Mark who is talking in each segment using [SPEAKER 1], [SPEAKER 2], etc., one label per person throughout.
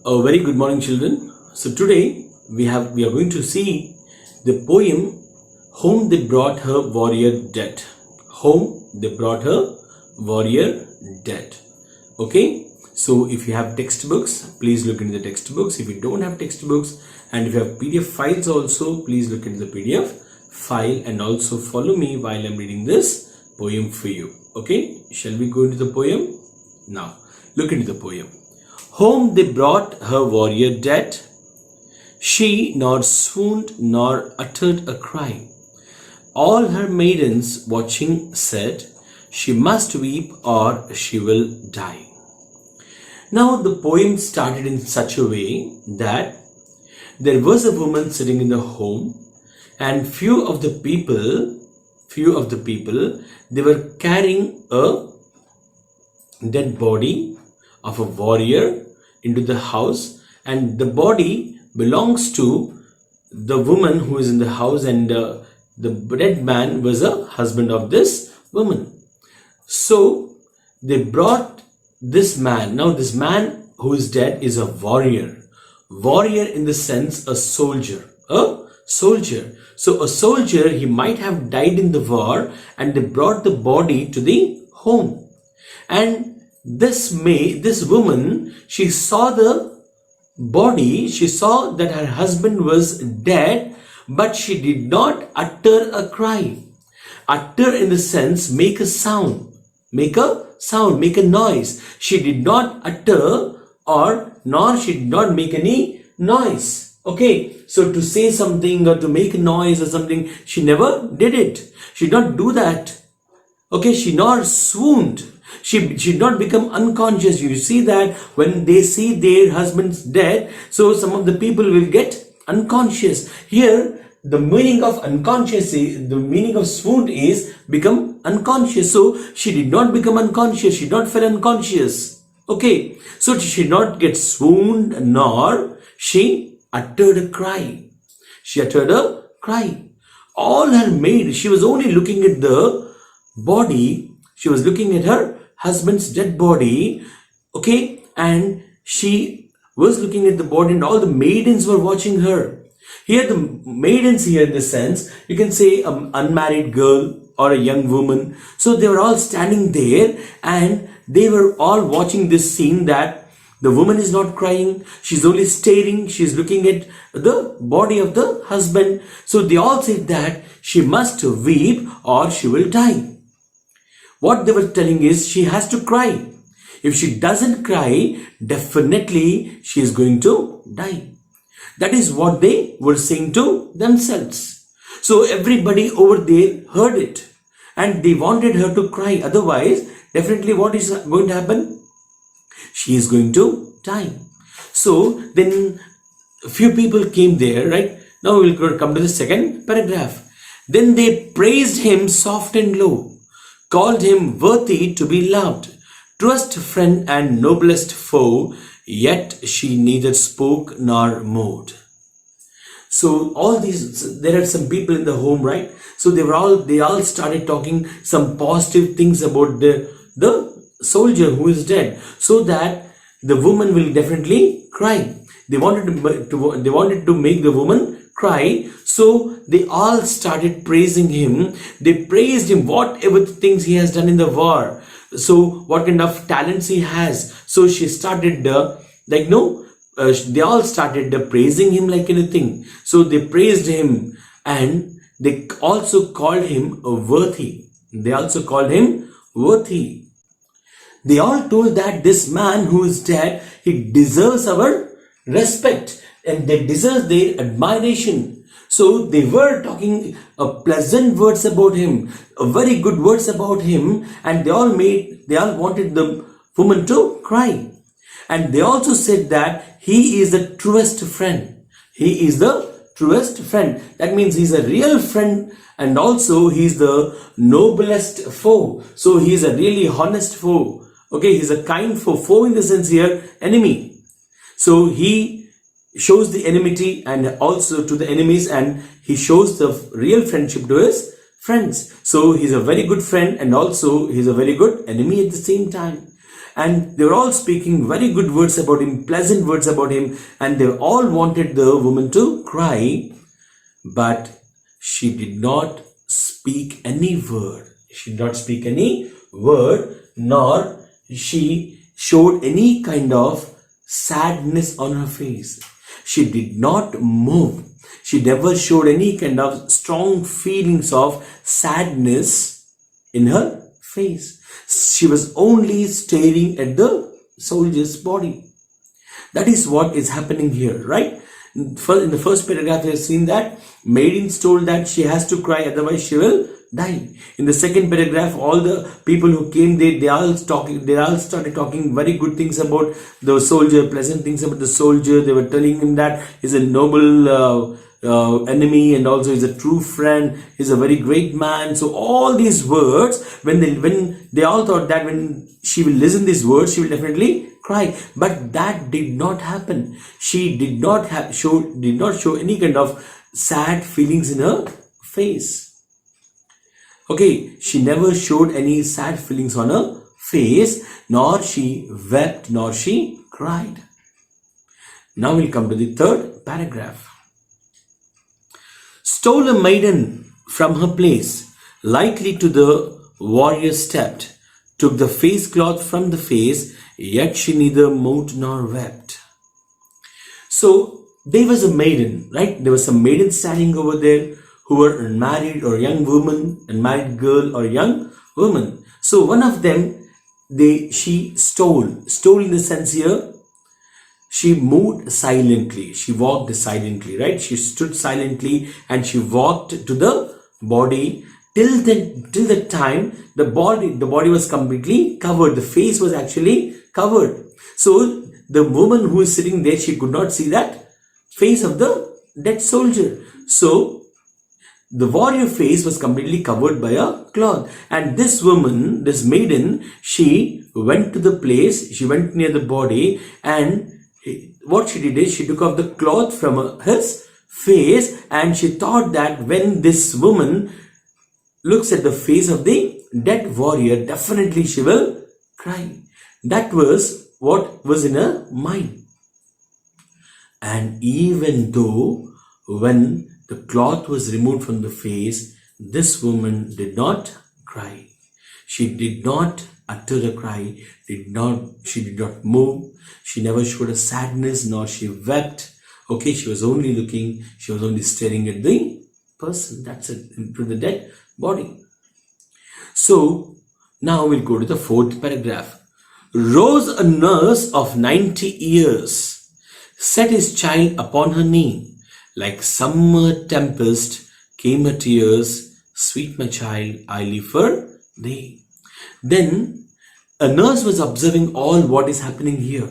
[SPEAKER 1] A very good morning, children. So today we are going to see the poem "Home They Brought Her Warrior Dead." Home they brought her warrior dead. Okay. So if you have textbooks, please look into the textbooks. If you don't have textbooks and if you have PDF files also, please look into the PDF file and also follow me while I'm reading this poem for you. Okay. Shall we go into the poem? Now look into the poem. Home they brought her warrior dead. She nor swooned nor uttered a cry. All her maidens watching said, she must weep or she will die. Now the poem started in such a way that there was a woman sitting in the home, and few of the people, they were carrying a dead body of a warrior into the house, and the body belongs to the woman who is in the house, and the dead man was a husband of this woman. So they brought this man. Now this man who is dead is a warrior in the sense a soldier. So a soldier, he might have died in the war, and they brought the body to the home. And this woman, she saw the body, she saw that her husband was dead, but she did not utter a cry. Utter in the sense make a sound, make a noise. She did not utter nor she did not make any noise. Okay, so to say something or to make a noise or something, she never did it. She did not do that. Okay, she nor swooned. She did not become unconscious. You see that when they see their husbands dead, so some of the people will get unconscious. Here, the meaning of unconscious, the meaning of swooned is become unconscious. So she did not become unconscious. She did not feel unconscious. Okay, so she did not get swooned nor she uttered a cry. She uttered a cry. All her maids, she was only looking at the body. She was looking at her husband's dead body. Okay, and she was looking at the body, and all the maidens were watching her. Here the maidens here in the sense, you can say an unmarried girl or a young woman. So they were all standing there and they were all watching this scene, that the woman is not crying, she's only staring, she's looking at the body of the husband. So they all said that she must weep or she will die. What they were telling is she has to cry. If she doesn't cry, definitely she is going to die. That is what they were saying to themselves. So everybody over there heard it and they wanted her to cry. Otherwise, definitely what is going to happen? She is going to die. So then a few people came there, right? Now we will come to the second paragraph. Then they praised him soft and low, called him worthy to be loved, truest friend and noblest foe, yet she neither spoke nor moved. So all these, there are some people in the home, right? So they all started talking some positive things about the soldier who is dead, so that the woman will definitely cry. They wanted to make the woman cry. So they all started praising him. They praised him, whatever things he has done in the war. So what kind of talents he has. So she started they all started praising him like anything. So they praised him and they also called him worthy. They all told that this man who is dead, he deserves our respect and they deserve their admiration. So they were talking pleasant words about him, very good words about him, and they all wanted the woman to cry. And they also said that he is the truest friend. He is the truest friend. That means he's a real friend, and also he's the noblest foe. So he's a really honest foe. Okay, he's a kind foe. Foe in the sense here, enemy. So he shows the enmity and also to the enemies, and he shows the real friendship to his friends. So he's a very good friend and also he's a very good enemy at the same time. and they were all speaking very good words about him, pleasant words about him, and they all wanted the woman to cry, but she did not speak any word. She did not speak any word, nor she showed any kind of sadness on her face. She did not move. She never showed any kind of strong feelings of sadness in her face. She was only staring at the soldier's body. That is what is happening here, right? In the first paragraph, we have seen that maidens told that she has to cry, otherwise she will die. In the second paragraph, all the people who came there, they all started talking very good things about the soldier, pleasant things about the soldier. They were telling him that he's a noble enemy, and also he's a true friend, he's a very great man. So all these words, when they all thought that when she will listen these words, she will definitely cry, but that did not happen. She did not show any kind of sad feelings in her face. Okay, she never showed any sad feelings on her face, nor she wept, nor she cried. Now we'll come to the third paragraph. Stole a maiden from her place, lightly to the warrior stepped, took the face cloth from the face, yet she neither moved nor wept. So there was a maiden, right? There was a maiden standing over there who were unmarried or young woman, unmarried girl or young woman. So one of them, she stole in the sense here, she moved silently, she walked silently, right? She stood silently and she walked to the body till the time the body was completely covered. The face was actually covered. So the woman who is sitting there, she could not see that face of the dead soldier. So the warrior face was completely covered by a cloth. And this woman, this maiden, she went to the place, she went near the body, and what she did is she took off the cloth from his face, and she thought that when this woman looks at the face of the dead warrior, definitely she will cry. That was what was in her mind. And even though when the cloth was removed from the face, this woman did not cry. She did not utter a cry, she did not move, she never showed a sadness, nor she wept. Okay, she was only staring at the person, that's it, into the dead body. So now we'll go to the fourth paragraph. Rose a nurse of 90 years, set his child upon her knee, like summer tempest came her tears, sweet my child, I live for thee. Then a nurse was observing all what is happening here.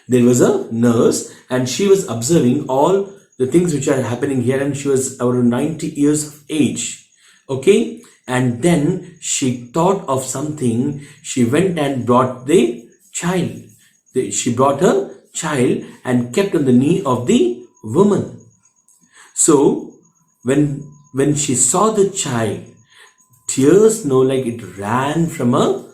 [SPEAKER 1] There was a nurse and she was observing all the things which are happening here, and she was around 90 years of age. Okay, and then she thought of something. She went and brought the child. She brought her child and kept on the knee of the woman. So when she saw the child, tears it ran from her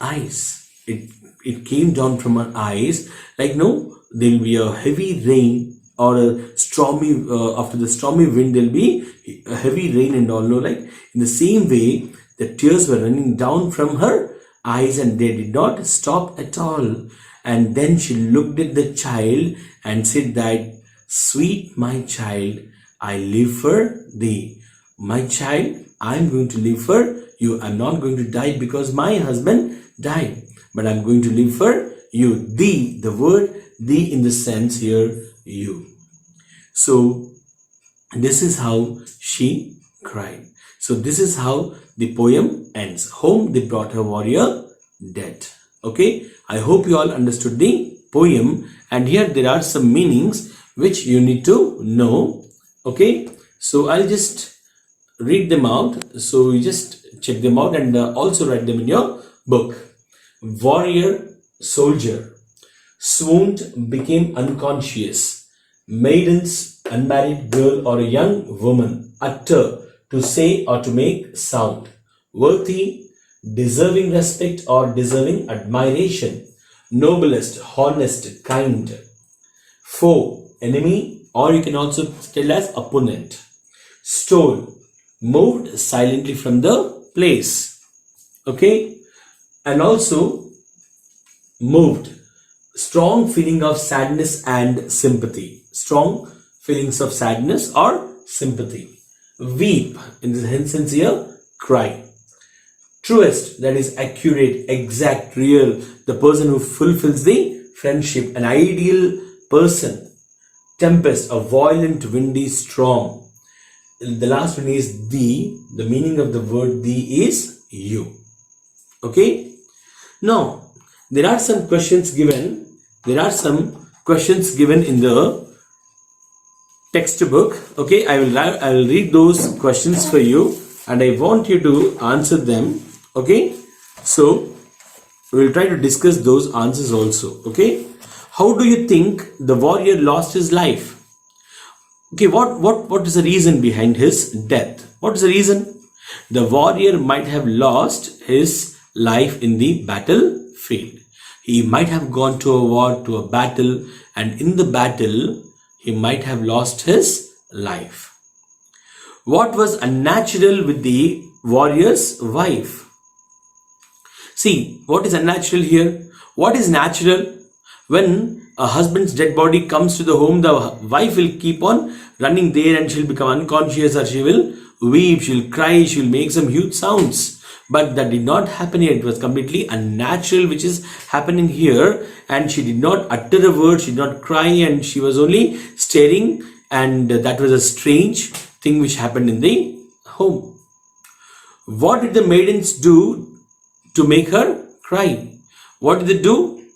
[SPEAKER 1] eyes. It came down from her eyes, there will be a heavy rain or a stormy after the stormy wind there'll be a heavy rain and all. In the same way, the tears were running down from her eyes and they did not stop at all. And then she looked at the child and said that, sweet my child, I live for thee. My child, I'm going to live for you. I'm not going to die because my husband died, but I'm going to live for you. Thee, the word thee in the sense here, you. So this is how she cried. So this is how the poem ends. Home they brought her warrior dead. Okay, I hope you all understood the poem, and here there are some meanings which you need to know. Okay, so I'll just read them out. So you just check them out and also write them in your book. Warrior, soldier, swooned, became unconscious. Maidens, unmarried girl or a young woman, utter, to say or to make sound. Worthy, deserving respect or deserving admiration, noblest, honest, kind. Foe, enemy, or you can also tell as opponent. Stole, moved silently from the place. Okay, and also moved, strong feeling of sadness and sympathy. Strong feelings of sadness or sympathy. Weep, in the sense here, cry. Truest, that is accurate, exact, real, the person who fulfills the friendship, an ideal person. Tempest, a violent, windy storm. The last one is the meaning of the word the is you. Okay, now there are some questions given in the textbook. Okay, I will read those questions for you and I want you to answer them. Okay, so we will try to discuss those answers also. Okay, how do you think the warrior lost his life? Okay, what is the reason behind his death? What is the reason? The warrior might have lost his life in the battlefield. He might have gone to a war, to a battle, and in the battle he might have lost his life. What was unnatural with the warrior's wife? See, what is unnatural here? What is natural? When a husband's dead body comes to the home, the wife will keep on running there and she'll become unconscious, or she will weep, she'll cry, she'll make some huge sounds. But that did not happen here. It was completely unnatural, which is happening here. And she did not utter a word, she did not cry, and she was only staring. And that was a strange thing which happened in the home. What did the maidens do to make her cry? What did they do?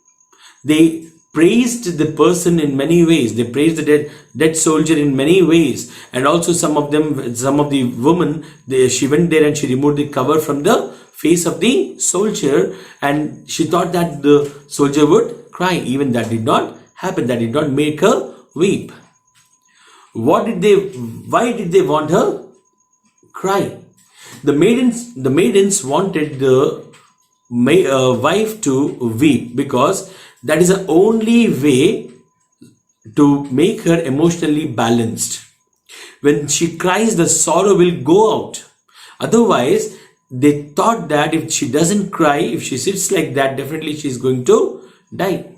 [SPEAKER 1] They praised the person in many ways. They praised the dead soldier in many ways. And also some of the women, she went there and she removed the cover from the face of the soldier, and she thought that the soldier would cry. Even that did not happen. That did not make her weep. Why did they want her cry? The maidens wanted the wife to weep, because that is the only way to make her emotionally balanced. When she cries, the sorrow will go out. Otherwise, they thought that if she doesn't cry, if she sits like that, definitely she is going to die.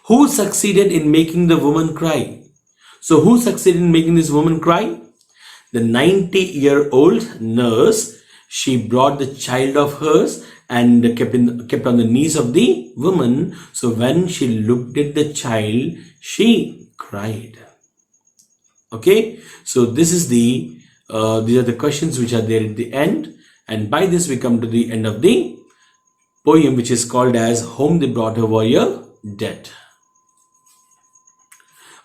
[SPEAKER 1] Who succeeded in making the woman cry? So who succeeded in making this woman cry? The 90-year-old nurse. She brought the child of hers and kept on the knees of the woman. So when she looked at the child, she cried. Okay, so this is these are the questions which are there at the end, and by this we come to the end of the poem, which is called as Home They Brought Her Warrior Dead.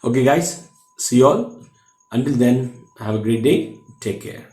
[SPEAKER 1] Okay guys, see you all. Until then, have a great day. Take care.